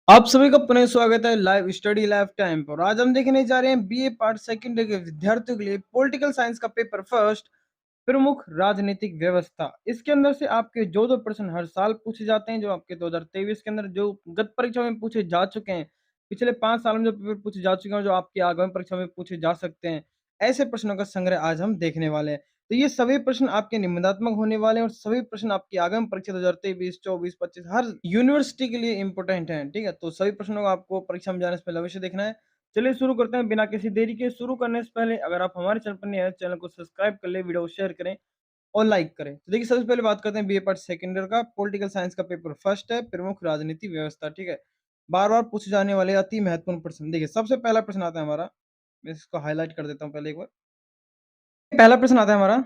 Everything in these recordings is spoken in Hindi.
आप सभी का पुनः स्वागत है लाइव स्टडी लाइफ टाइम पर। आज हम देखने जा रहे हैं बीए पार्ट सेकंड के विद्यार्थियों के लिए पॉलिटिकल साइंस का पेपर फर्स्ट, प्रमुख राजनीतिक व्यवस्था। इसके अंदर से आपके जो दो प्रश्न हर साल पूछे जाते हैं, जो आपके 2023 के अंदर जो गत परीक्षा में पूछे जा चुके हैं, पिछले 5 साल में जो पेपर पूछे जा चुके हैं, जो आपकी आगामी परीक्षा में पूछे जा सकते हैं, ऐसे प्रश्नों का संग्रह आज हम देखने वाले हैं। तो ये सभी प्रश्न आपके निबंधात्मक होने वाले हैं और सभी प्रश्न आपकी आगामी परीक्षा 2023, 24, 25 हर यूनिवर्सिटी के लिए इंपॉर्टेंट हैं। ठीक है, तो सभी प्रश्नों को आपको परीक्षा में जाने से पहले अवश्य देखना है। चलिए शुरू करते हैं बिना किसी देरी के। शुरू करने से पहले अगर आप हमारे चैनल पर नए हैं, चैनल को सब्सक्राइब कर ले, वीडियो को शेयर करें और लाइक करें। तो देखिए, सबसे पहले बात करते हैं बीए पार्ट सेकंड ईयर का पॉलिटिकल साइंस का पेपर फर्स्ट है, प्रमुख राजनीति व्यवस्था। ठीक है, बार बार पूछे जाने वाले अति महत्वपूर्ण प्रश्न। देखिए, सबसे पहला प्रश्न आता है हमारा, मैं इसको हाईलाइट कर देता हूँ पहले एक बार। पहला प्रश्न आता है हमारा,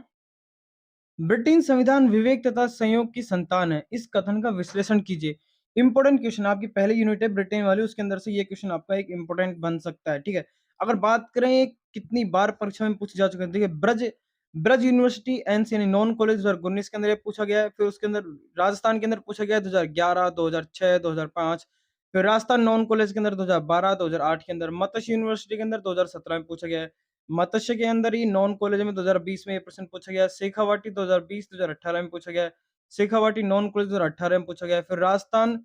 ब्रिटेन संविधान विवेक तथा संयोग की संतान है, इस कथन का विश्लेषण कीजिए। इंपॉर्टेंट क्वेश्चन, आपकी पहली यूनिट है ब्रिटेन वाली, उसके अंदर से ये क्वेश्चन आपका एक इंपॉर्टेंट बन सकता है। ठीक है, अगर बात करें कितनी बार परीक्षा में पूछा जा चुका है, देखिए ब्रज ब्रज यूनिवर्सिटी एनसी यानी नॉन कॉलेज 2019 के अंदर ये पूछा गया है। फिर उसके अंदर राजस्थान के अंदर पूछा गया है 2011, 2006, 2005। फिर राजस्थान नॉन कॉलेज के अंदर 2012, 2008 के अंदर। मत्स्य यूनिवर्सिटी के अंदर 2017 में पूछा गया है। मत्स्य के अंदर ही नॉन कॉलेज में 2020 में ये प्रश्न पूछा गया है। शेखावाटी 2020-2018 में पूछा गया है। शेखावाटी नॉन कॉलेज 2018 में पूछा गया है। फिर राजस्थान,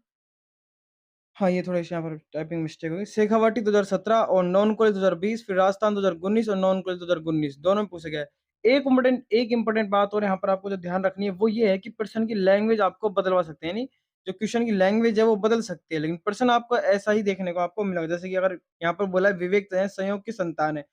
हाँ, ये थोड़ी-सी यहाँ पर टाइपिंग मिस्टेक हो गई। शेखावाटी 2017 और नॉन कॉलेज 2020, फिर राजस्थान 2019 और नॉन कॉलेज 2019 दोनों में पूछा गया है। एक इम्पोर्टेंट बात और यहाँ पर आपको जो ध्यान रखनी है वो ये है कि प्रश्न की लैंग्वेज आपको बदलवा सकते हैं, यानी जो क्वेश्चन की लैंग्वेज है वो बदल सकती है, लेकिन प्रश्न आपको ऐसा ही देखने को आपको मिलेगा। जैसे कि अगर यहाँ पर बोला है विवेक है, संयोग की संतान है,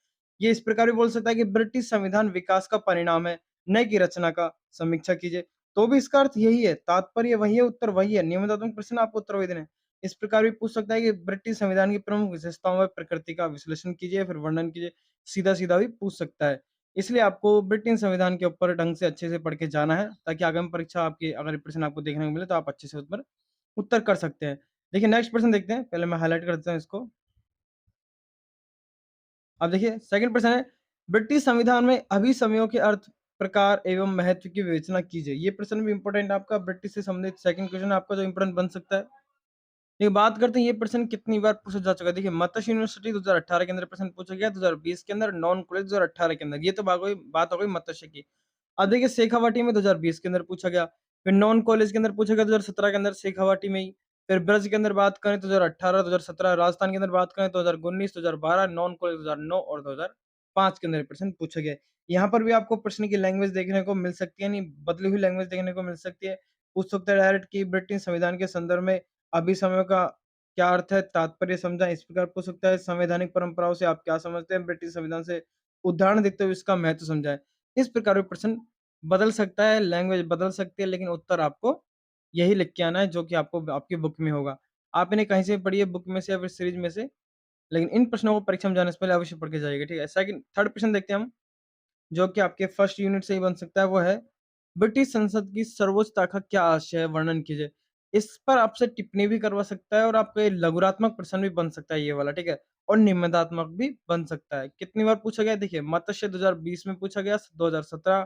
ये इस प्रकार भी बोल सकता है कि ब्रिटिश संविधान विकास का परिणाम है, न कि रचना का। समीक्षा कीजिए, तो भी इसका अर्थ यही है, तात्पर्य वही है, उत्तर वही है। निबंधात्मक प्रश्न आपको उत्तर वही देने हैं। इस प्रकार भी पूछ सकता है कि ब्रिटिश संविधान की प्रमुख विशेषताओं व प्रकृति का विश्लेषण कीजिए, फिर वर्णन कीजिए। सीधा-सीधा भी पूछ सकता है। इसलिए आपको ब्रिटिश संविधान के ऊपर ढंग से अच्छे से पढ़ के जाना है, ताकि आगामी परीक्षा आपकी अगर प्रश्न आपको देखने को मिले तो आप अच्छे से उस पर उत्तर कर सकते हैं। देखिए, नेक्स्ट प्रश्न देखते हैं। पहले मैं हाइलाइट कर देता हूँ इसको। अब देखिए, सेकंड प्रश्न है, ब्रिटिश संविधान में अभिसमयों के अर्थ, प्रकार एवं महत्व की विवेचना कीजिए। ये प्रश्न भी इंपॉर्टेंट आपका ब्रिटिश से संबंधित सेकंड क्वेश्चन आपका जो इंपॉर्टेंट बन सकता है। देखिए, बात करते हैं ये प्रश्न कितनी बार पूछा जा चुका है। देखिए, मत्स्य यूनिवर्सिटी 2018 के अंदर प्रश्न पूछा गया, 2020 के अंदर, नॉन कॉलेज 2018 के अंदर। ये तो बात हो गई मत्स्य की। अब देखिए, शेखावाटी में 2020 के अंदर पूछा गया, फिर नॉन कॉलेज के अंदर पूछा गया 2017 के अंदर शेखावाटी में ही। फिर ब्रज के अंदर बात करें तो 2018, 2017, राजस्थान के अंदर बात करें तो 2019, 2012, नॉन कॉलेज 2009 और 2005 के अंदर प्रश्न पूछा गया है। यहाँ पर भी आपको प्रश्न की लैंग्वेज देखने को मिल सकती है, यानी बदली हुई लैंग्वेज देखने को मिल सकती है। पूछ सकता है डायरेक्ट कि ब्रिटिश संविधान के संदर्भ में अभिसमय का क्या अर्थ है, तात्पर्य समझा। इस प्रकार पूछ सकता है, संवैधानिक परंपराओं से आप क्या समझते हैं, ब्रिटिश संविधान से उदाहरण देते हुए इसका महत्व समझाएं। इस प्रकार के प्रश्न बदल सकता है, लैंग्वेज बदल सकती है, लेकिन उत्तर आपको यही लिख के आना है जो कि आपको आपकी बुक में होगा। आप इन्हें कहीं से भी पढ़िए, बुक में से या फिर सीरीज में से, लेकिन इन प्रश्नों को परीक्षा में जाने से पहले अवश्य पढ़ के जाइएगा। ठीक है, सेकंड थर्ड प्रश्न देखते हैं हम, जो कि आपके फर्स्ट यूनिट से ही बन सकता है। वो है, ब्रिटिश संसद की सर्वोच्चता का क्या आशय है, वर्णन कीजिए। इस पर आपसे टिप्पणी भी करवा सकता है और आपका ये लघुरात्मक प्रश्न भी बन सकता है ये वाला। ठीक है, और निबंधात्मक भी बन सकता है। कितनी बार पूछा गया है? देखिए, मत्स्य 2020 में पूछा गया, 2017,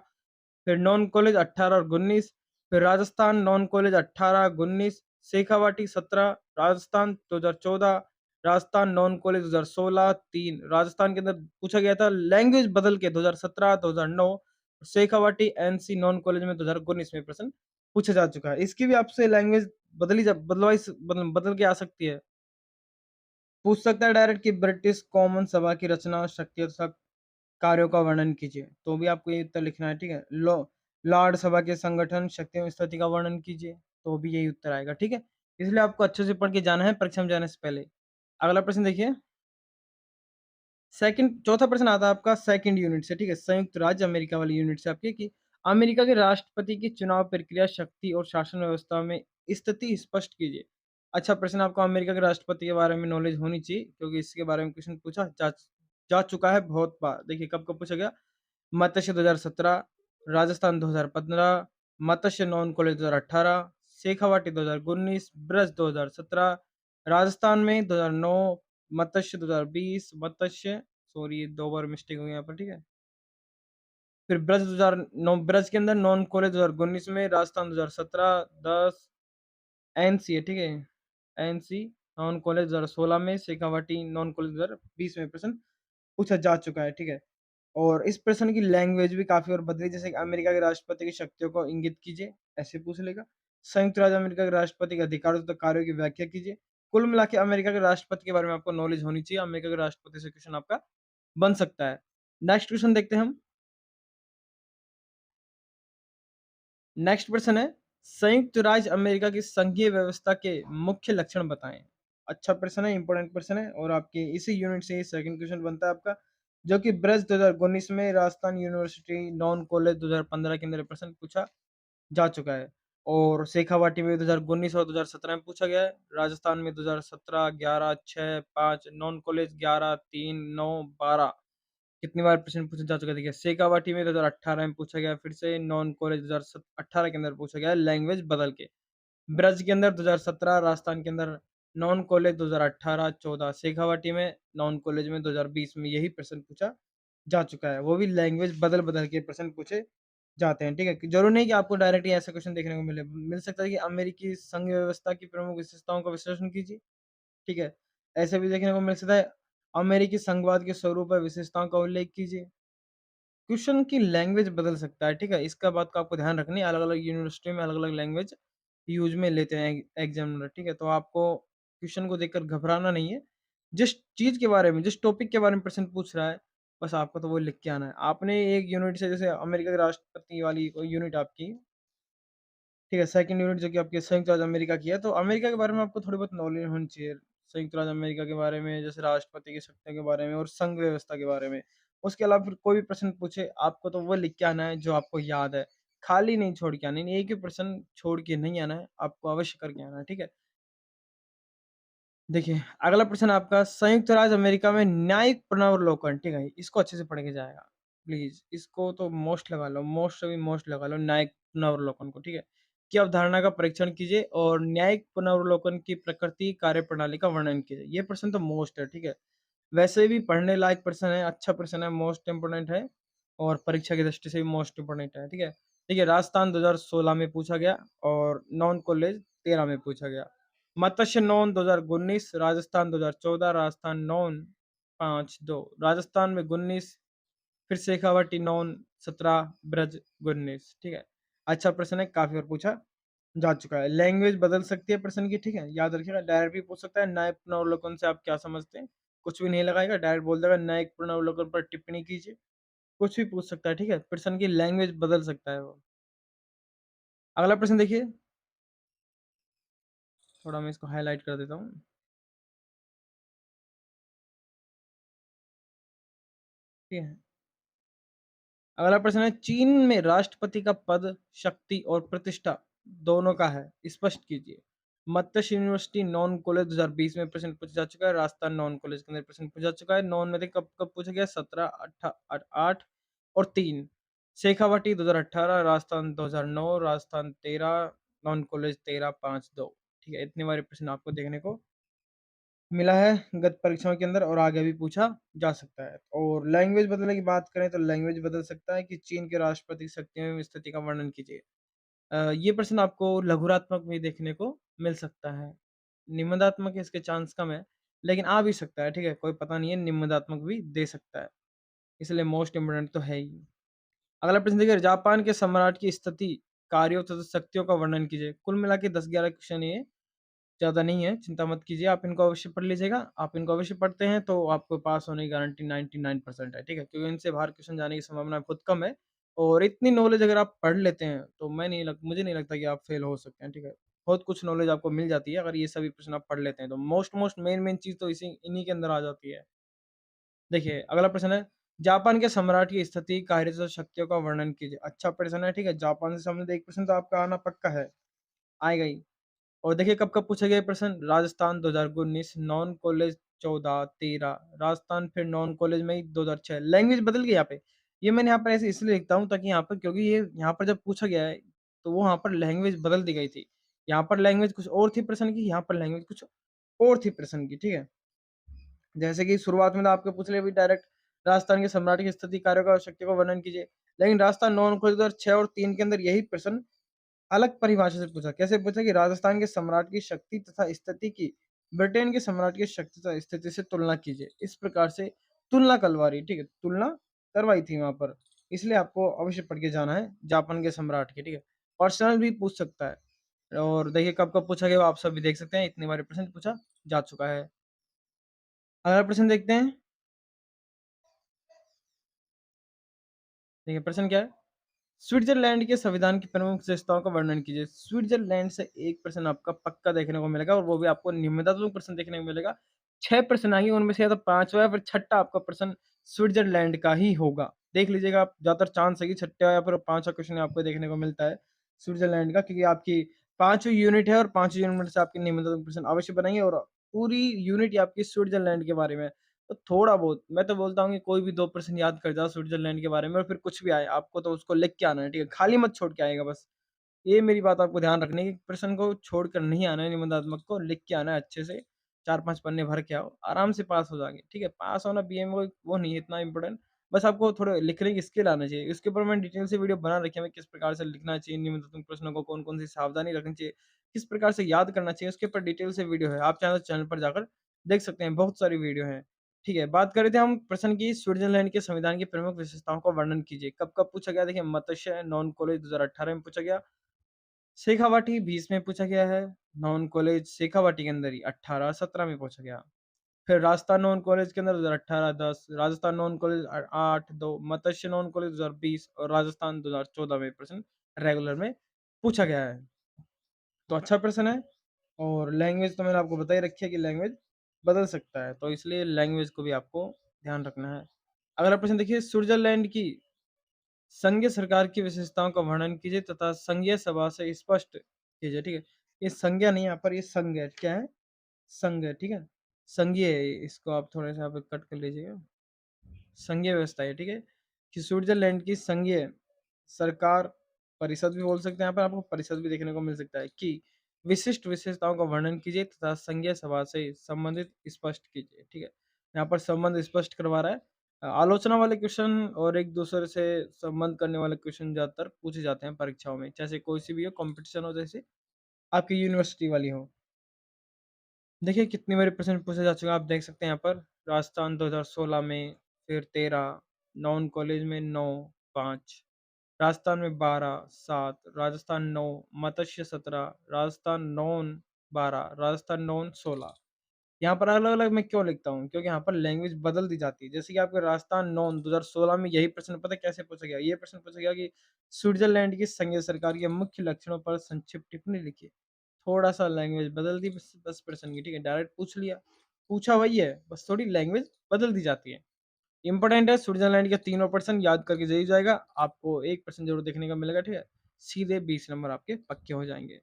फिर नॉन कॉलेज 18 और 19, फिर Rajasthan non college 18, 19, Shekhawati 17, Rajasthan 2014, Rajasthan non college 2016, 3, Rajasthan के अंदर पूछा गया था लैंग्वेज बदल के 2017, 2009, शेखावाटी एनसी नॉन कॉलेज में 2019 में प्रश्न पूछा जा चुका है। इसकी भी आपसे लैंग्वेज बदल के आ सकती है। पूछ सकता है डायरेक्ट कि ब्रिटिश कॉमन सभा की रचना, शक्ति तथा कार्यों का वर्णन कीजिए, तो भी आपको ये उत्तर लिखना है। ठीक है, लॉर्ड सभा के संगठन, शक्ति एवं स्थिति का वर्णन कीजिए, तो भी यही उत्तर आएगा। ठीक है, इसलिए आपको अच्छे से पढ़ के जाना है परीक्षा में जाने से पहले। अगला प्रश्न देखिए, सेकंड चौथा प्रश्न आता है आपका सेकंड यूनिट से। ठीक है, संयुक्त राज्य अमेरिका वाली यूनिट से आपके, कि अमेरिका के राष्ट्रपति की चुनाव प्रक्रिया, शक्ति और शासन व्यवस्था में स्थिति स्पष्ट कीजिए। अच्छा प्रश्न, आपको अमेरिका के राष्ट्रपति के बारे में नॉलेज होनी चाहिए, क्योंकि इसके बारे में क्वेश्चन पूछा जा चुका है बहुत बार। देखिए, कब कब पूछा गया, मत्स्य 2017, राजस्थान 2015, मत्स्य नॉन कॉलेज 2018, शेखावाटी 2019, ब्रज 2017, राजस्थान में 2009, मत्स्य 2020, मत्स्य, सॉरी ये 2 बार मिस्टेक हो गई यहाँ पर। ठीक है, फिर ब्रज 2009, ब्रज के अंदर नॉन कॉलेज 2019 में, राजस्थान 2017, 10 एनसी है। ठीक है, एनसी नॉन कॉलेज 2016 में, शेखावाटी नॉन कॉलेज 2020 में प्रश्न पूछा जा चुका है, ठीक है? और इस प्रश्न की लैंग्वेज भी काफ़ी और बदली, जैसे कि अमेरिका के राष्ट्रपति की शक्तियों को इंगित कीजिए, ऐसे पूछ लेगा। संयुक्त राज्य अमेरिका के राष्ट्रपति के अधिकारों तथा कार्यों की व्याख्या कीजिए। कुल मिला के अमेरिका के राष्ट्रपति के बारे में आपको नॉलेज होनी चाहिए, अमेरिका के राष्ट्रपति से क्वेश्चन आपका बन सकता है। नेक्स्ट क्वेश्चन देखते हैं हम। नेक्स्ट प्रश्न है, संयुक्त राज्य अमेरिका की संघीय व्यवस्था के मुख्य लक्षण बताएं। अच्छा प्रश्न है, इंपॉर्टेंट प्रश्न है, और आपके इसी यूनिट से सेकंड क्वेश्चन बनता है आपका, जो कि ब्रज 2019 में, राजस्थान यूनिवर्सिटी नॉन कॉलेज 2015 के अंदर प्रश्न पूछा जा चुका है। और शेखावाटी में 2019 और 2017 में पूछा गया है। राजस्थान में 2017, 11, 6, 5, नॉन कॉलेज 11, 3, 9, 12 कितनी बार प्रश्न पूछा जा चुका है। देखिए शेखावाटी में 2018 में पूछा गया, फिर से नॉन कॉलेज 2018 के अंदर पूछा गया, लैंग्वेज बदल के। ब्रज के अंदर 2017, राजस्थान के अंदर नॉन कॉलेज 2018, 14, शेखावाटी में नॉन कॉलेज में 2020 में यही प्रश्न पूछा जा चुका है। वो भी लैंग्वेज बदल बदल के प्रश्न पूछे जाते हैं, ठीक है? जरूरी नहीं कि आपको डायरेक्ट ही ऐसा क्वेश्चन देखने को मिल सकता है कि अमेरिकी संघ व्यवस्था की प्रमुख विशेषताओं का विश्लेषण कीजिए, ठीक है? ऐसे भी देखने को मिल सकता है, अमेरिकी संघवाद के स्वरूप और विशेषताओं का उल्लेख कीजिए। क्वेश्चन की लैंग्वेज बदल सकता है, ठीक है? इसका बात का आपको ध्यान रखनी है, अलग-अलग यूनिवर्सिटी में अलग-अलग लैंग्वेज यूज़ में लेते हैं एग्ज़ामिनर, ठीक है? तो आपको क्वेश्चन को देखकर घबराना नहीं है। जिस चीज़ के बारे में, जिस टॉपिक के बारे में प्रश्न पूछ रहा है, बस आपको तो वो लिख के आना है। आपने एक यूनिट से, जैसे अमेरिका के राष्ट्रपति वाली कोई यूनिट आपकी, ठीक है, सेकंड यूनिट जो कि आपके संयुक्त राज्य अमेरिका की है, तो अमेरिका के बारे में आपको थोड़ी बहुत नॉलेज होनी चाहिए। संयुक्त राज्य अमेरिका के बारे में, जैसे राष्ट्रपति की शक्तियों के बारे में और संघ व्यवस्था के बारे में। उसके अलावा फिर कोई भी प्रश्न पूछे, आपको तो वो लिख के आना है जो आपको याद है। खाली नहीं छोड़ के आना है, एक ही प्रश्न छोड़ के नहीं आना है, आपको अवश्य करके आना है, ठीक है? देखिए, अगला प्रश्न आपका, संयुक्त राज्य अमेरिका में न्यायिक पुनर्वलोकन, ठीक है? इसको अच्छे से पढ़ के जाएगा। प्लीज़ इसको तो मोस्ट लगा लो, मोस्ट से भी मोस्ट लगा लो, न्यायिक पुनर्वलोकन को, ठीक है? की अवधारणा का परीक्षण कीजिए और न्यायिक पुनर्वलोकन की प्रकृति, कार्यप्रणाली का वर्णन कीजिए। ये प्रश्न तो मोस्ट है, ठीक है? वैसे भी पढ़ने लायक प्रश्न है, अच्छा प्रश्न है, मोस्ट इम्पोर्टेंट है, और परीक्षा की दृष्टि से भी मोस्ट इम्पोर्टेंट है, ठीक है? देखिए, राजस्थान 2016 में पूछा गया और नॉन कॉलेज 13 में पूछा गया। मत्स्य नॉन 2019, राजस्थान 2014, राजस्थान नॉन 5-2, राजस्थान में 19, फिर शेखावाटी नॉन 17, ब्रज 19, ठीक है? अच्छा प्रश्न है, काफ़ी बार पूछा जा चुका है। लैंग्वेज बदल सकती है प्रश्न की, ठीक है? याद रखिएगा, डायरेक्ट भी पूछ सकता है, न्यायिक पुनर्वलोकन से आप क्या समझते हैं? कुछ भी नहीं लगाएगा, डायरेक्ट बोल देगा न्यायिक पुनर्वलोकन पर टिप्पणी कीजिए। कुछ भी पूछ सकता है, ठीक है? प्रश्न की लैंग्वेज बदल सकता है वो। अगला प्रश्न देखिए, थोड़ा मैं इसको हाइलाइट कर देता हूँ। ठीक है? अगला प्रश्न है, चीन में राष्ट्रपति का पद, शक्ति और प्रतिष्ठा दोनों का है, स्पष्ट कीजिए। मत्स्य यूनिवर्सिटी नॉन कॉलेज 2020 में प्रश्न पूछा जा चुका है, राजस्थान नॉन कॉलेज के अंदर प्रश्न पूछा जा चुका है। नॉन में देखिए कब कब पूछा गया, 17, 8 और 3। Shekhawati 2018, Rajasthan 2009, Rajasthan 13, non college 13, 5, 2। ठीक है, इतने बारे प्रश्न आपको देखने को मिला है गत परीक्षाओं के अंदर, और आगे भी पूछा जा सकता है। और लैंग्वेज बदलने की बात करें तो लैंग्वेज बदल सकता है कि चीन के राष्ट्रपति की शक्तियों एवं स्थिति का वर्णन कीजिए। ये प्रश्न आपको लघुरात्मक में देखने को मिल सकता है। निबंधात्मक इसके चांस कम है, लेकिन आ भी सकता है, ठीक है? कोई पता नहीं है, निबंधात्मक भी दे सकता है। इसलिए मोस्ट इम्पोर्टेंट तो है ही। अगला प्रश्न देखिए, जापान के सम्राट की स्थिति, कार्यों तथा शक्तियों का वर्णन कीजिए। कुल मिला के 10-11 क्वेश्चन ये, ज़्यादा नहीं है, चिंता मत कीजिए, आप इनको अवश्य पढ़ लीजिएगा। आप इनको अवश्य पढ़ते हैं तो आपको पास होने की गारंटी 99% है, ठीक है? क्योंकि इनसे बाहर क्वेश्चन जाने की संभावना बहुत कम है, और इतनी नॉलेज अगर आप पढ़ लेते हैं, तो मुझे नहीं लगता कि आप फेल हो सकते हैं, ठीक है? बहुत कुछ नॉलेज आपको मिल जाती है अगर ये सभी प्रश्न आप पढ़ लेते हैं तो। मोस्ट मेन चीज़ तो इन्हीं के अंदर आ जाती है। देखिए, अगला प्रश्न है, जापान के सम्राट की स्थिति, कार्य तथा शक्तियों का वर्णन कीजिए। अच्छा प्रश्न है, ठीक है? जापान से संबंधित एक प्रश्न तो आपका आना पक्का है, आएगा ही। और देखिए कब-कब पूछा गया ये प्रश्न, राजस्थान 2019, नॉन कॉलेज 14, 13, राजस्थान फिर नॉन कॉलेज में ही 2006। लैंग्वेज बदल गई यहाँ पे। ये मैंने यहाँ पर ऐसे इसलिए लिखता हूँ ताकि यहाँ पर, क्योंकि ये यहाँ पर जब पूछा गया है, तो वो वहाँ पर लैंग्वेज बदल दी गई थी। यहाँ पर लैंग्वेज कुछ और थी प्रश्न की, यहाँ पर लैंग्वेज कुछ और थी प्रश्न की, ठीक है? जैसे कि शुरुआत में तो आपको पूछ लिया अभी डायरेक्ट, राजस्थान के सम्राट की स्थिति, कार्यों का और शक्ति का वर्णन कीजिए। लेकिन राजस्थान नॉन कॉलेज 2006 और 3 के अंदर यही प्रश्न अलग परिभाषा से पूछा। कैसे पूछा कि राजस्थान के सम्राट की शक्ति तथा स्थिति की ब्रिटेन के सम्राट की शक्ति तथा स्थिति से तुलना कीजिए। इस प्रकार से तुलना करवा रही, ठीक है? तुलना करवाई थी वहाँ पर। इसलिए आपको अवश्य पढ़ के जाना है जापान के सम्राट की, ठीक है? पर्सनल भी पूछ सकता है और देखिए कब-कब पूछा गया वो आप सब भी देख सकते हैं, इतनी बार प्रश्न पूछा जा चुका है। अगला प्रश्न देखते हैं। देखिए प्रश्न क्या है? स्विट्जरलैंड के संविधान की प्रमुख विशेषताओं का वर्णन कीजिए। स्विट्जरलैंड से एक प्रश्न आपका पक्का देखने को मिलेगा और वो भी आपको निम्नतम प्रश्न देखने को मिलेगा। 6 प्रश्न आएँगे, उनमें से या तो 5वाँ या फिर छठा आपका प्रश्न स्विट्जरलैंड का ही होगा। देख लीजिएगा आप, ज़्यादातर चांस है कि छठा या फिर 5वाँ क्वेश्चन आपको देखने को मिलता है स्विट्जरलैंड का, क्योंकि आपकी 5वीं यूनिट है और 5वीं यूनिट में से आपके निम्नतम प्रश्न अवश्य बनाएँगे और पूरी यूनिट ही आपकी स्विट्जरलैंड के बारे में है। तो थोड़ा बहुत मैं तो बोलता हूँ कि कोई भी 2 पर्सन याद कर जाओ स्विट्ज़रलैंड के बारे में और फिर कुछ भी आए, आपको तो उसको लिख के आना है, ठीक है? खाली मत छोड़ के आइएगा बस। ये मेरी बात आपको ध्यान रखनी है कि प्रश्न को छोड़कर नहीं आना है, निबंधात्मक को लिख के आना है अच्छे से, 4-5 पन्ने भर के आओ, आराम से पास हो जाएँगे, ठीक है? पास होना बीए में कोई वो नहीं है इतना इम्पोर्टेंट, बस आपको थोड़े लिखने की स्किल आना चाहिए। इसके ऊपर मैंने डिटेल से वीडियो बना रखी है, हमें किस प्रकार से लिखना चाहिए, निबंधात्मक प्रश्नों को कौन-कौन सी सावधानी रखनी चाहिए, किस प्रकार से याद करना चाहिए, उसके ऊपर डिटेल से वीडियो है। आप चाहें तो चैनल पर जाकर देख सकते हैं, बहुत सारी वीडियो हैं। ठीक है, बात कर रहे थे हम प्रश्न की, स्विट्ज़रलैंड के संविधान की प्रमुख विशेषताओं का वर्णन कीजिए। कब-कब पूछा गया? देखिए मत्स्य नॉन कॉलेज 2018 में पूछा गया। शेखावाटी 20 में पूछा गया है। नॉन कॉलेज शेखावाटी के अंदर ही 18-17 में पूछा गया। फिर राजस्थान नॉन कॉलेज के अंदर 2018-10, राजस्थान नॉन कॉलेज 8-2, मत्स्य नॉन कॉलेज 2020 और राजस्थान 2014 में प्रश्न रेगुलर में पूछा गया है। तो अच्छा प्रश्न है और लैंग्वेज तो मैंने आपको बता ही रखी है कि लैंग्वेज बदल सकता है, तो इसलिए लैंग्वेज को भी आपको ध्यान रखना है। अगला प्रश्न देखिए, स्विट्ज़रलैंड की संघीय सरकार की विशेषताओं का वर्णन कीजिए तथा संघीय सभा से स्पष्ट कीजिए, ठीक है? ये संज्ञा नहीं है, यहाँ पर ये संघ है, क्या है? संघ है, ठीक है? संघीय है, इसको आप थोड़ा-सा यहाँ पे कट कर लीजिएगा। संघीय व्यवस्था है, ठीक है? कि स्विट्ज़रलैंड की संघीय सरकार, परिषद भी बोल सकते हैं, यहाँ पर आपको परिषद भी देखने को मिल सकता है कि विशिष्ट विशेषताओं का वर्णन कीजिए तथा संघीय सभा से संबंधित स्पष्ट कीजिए, ठीक है? यहाँ पर संबंध स्पष्ट करवा रहा है। आलोचना वाले क्वेश्चन और एक दूसरे से संबंध करने वाले क्वेश्चन ज़्यादातर पूछे जाते हैं परीक्षाओं में, जैसे कोई सी भी हो कॉम्पिटिशन हो, जैसे आपकी यूनिवर्सिटी वाली हो। देखिए कितनी बारी प्रश्न पूछा जा चुका है, आप देख सकते हैं यहाँ पर राजस्थान 2016 में, फिर 13, नॉन कॉलेज में 9, 5, राजस्थान में 12, 7, राजस्थान 9, मत्स्य 17, राजस्थान नॉन 12, राजस्थान नॉन 16। यहाँ पर अलग-अलग मैं क्यों लिखता हूँ? क्योंकि यहाँ पर लैंग्वेज बदल दी जाती है। जैसे कि आपके राजस्थान नॉन 2016 में यही प्रश्न पता है कैसे पूछा गया? ये प्रश्न पूछा गया कि स्विट्ज़रलैंड की संघीय सरकार के मुख्य लक्षणों पर संक्षिप्त टिप्पणी लिखिए। थोड़ा-सा लैंग्वेज बदल दी बस प्रश्न की, ठीक है? डायरेक्ट पूछ लिया। पूछा वही है, बस थोड़ी लैंग्वेज बदल दी जाती है। इम्पोर्टेंट है स्विट्ज़रलैंड के तीनों प्रश्न याद करके ज़रूर जाइएगा। आपको 1 प्रश्न ज़रूर देखने को मिलेगा, ठीक है? सीधे 20 नंबर आपके पक्के हो जाएँगे।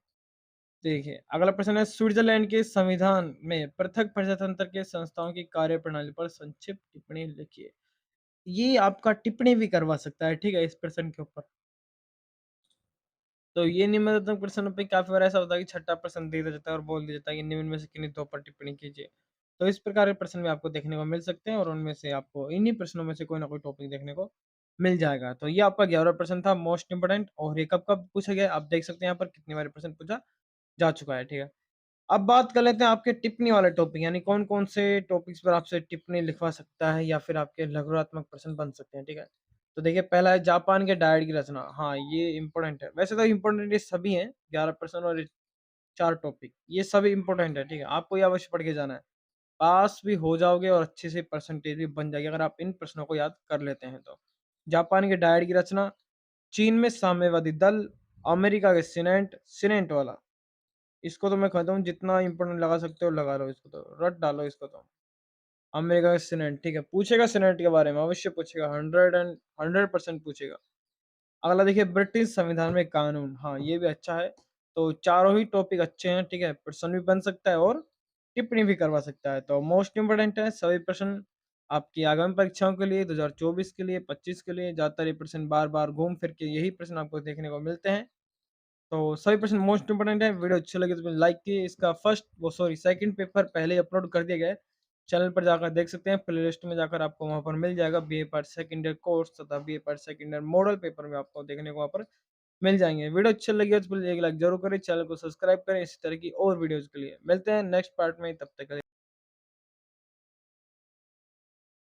देखिए, अगला प्रश्न है, स्विट्ज़रलैंड के संविधान में पृथक प्रजातंत्र के संस्थाओं की कार्यप्रणाली पर संक्षिप्त टिप्पणी लिखिए। ये आपका टिप्पणी भी करवा सकता है, ठीक है, इस प्रश्न के ऊपर। तो ये निम्नलिखित प्रश्नों पे काफ़ी बार ऐसा होता है कि छठा प्रश्न दे दिया जाता है और बोल दिया जाता है कि निम्न में से किन्हीं 2 पर टिप्पणी कीजिए। तो इस प्रकार के प्रश्न भी आपको देखने को मिल सकते हैं और उनमें से आपको इन्हीं प्रश्नों में से कोई ना कोई टॉपिक देखने को मिल जाएगा। तो ये आपका 11वां प्रश्न था मोस्ट इम्पोर्टेंट और ये कब-कब पूछा गया, आप देख सकते हैं यहाँ पर कितनी बार प्रश्न पूछा जा चुका है, ठीक है। अब बात कर लेते हैं आपके टिप्पणी वाले टॉपिक, यानी कौन-कौन से टॉपिक्स पर आपसे टिप्पणी लिखवा सकता है या फिर आपके लघुरात्मक प्रश्न बन सकते हैं, ठीक है? तो देखिए पहला है जापान के डायट की रचना। हाँ, ये इम्पोर्टेंट है। वैसे तो इम्पोर्टेंट ये सभी हैं, 11 प्रश्न और ये 4 टॉपिक, ये सभी इम्पोर्टेंट है, ठीक है? आपको ये अवश्य पढ़ के जाना है। पास भी हो जाओगे और अच्छे से परसेंटेज भी बन जाएगी अगर आप इन प्रश्नों को याद कर लेते हैं तो। जापान के डायट की रचना, चीन में साम्यवादी दल, अमेरिका के सीनेंट वाला। इसको तो मैं कहता हूँ जितना इम्पोर्टेंट लगा सकते हो लगा लो इसको तो, रट डालो इसको तो। अमेरिका का सीनेट, ठीक है, पूछेगा सीनेट के बारे में, अवश्य पूछेगा, 100% पूछेगा। अगला देखिए ब्रिटिश संविधान में कानून, हाँ, ये भी अच्छा है। तो चारों ही टॉपिक अच्छे हैं, ठीक है, प्रश्न भी बन सकता है और टिप्पणी भी करवा सकता है। तो मोस्ट इम्पोर्टेंट है सभी प्रश्न आपकी आगामी परीक्षाओं के लिए, 2024 के लिए, 25 के लिए, ज़्यादातर ये प्रश्न बार-बार घूम फिर के यही प्रश्न आपको देखने को मिलते हैं। तो सभी प्रश्न मोस्ट इम्पोर्टेंट है। वीडियो अच्छी लगी तो लाइक कीजिए। इसका सेकंड पेपर पहले ही अपलोड कर दिया गया है। चैनल पर जाकर देख सकते हैं। प्लेलिस्ट में जाकर आपको वहाँ पर मिल जाएगा BA part second year course तथा BA part second year model paper में आपको देखने को वहाँ पर मिल जाएँगे। वीडियो अच्छी लगी हो तो प्लीज़ एक लाइक ज़रूर करें, चैनल को सब्सक्राइब करें इसी तरह की और वीडियोज़ के लिए। मिलते हैं नेक्स्ट पार्ट में, तब तक के लिए